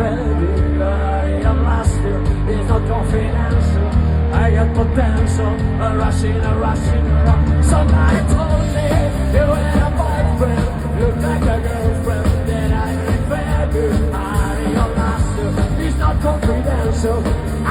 baby, I lost you. It's not confidential. I got potential, a rushing, around. Somebody told me you had a boyfriend, look like a girlfriend. Then I prefer you, I lost you. It's not confidential.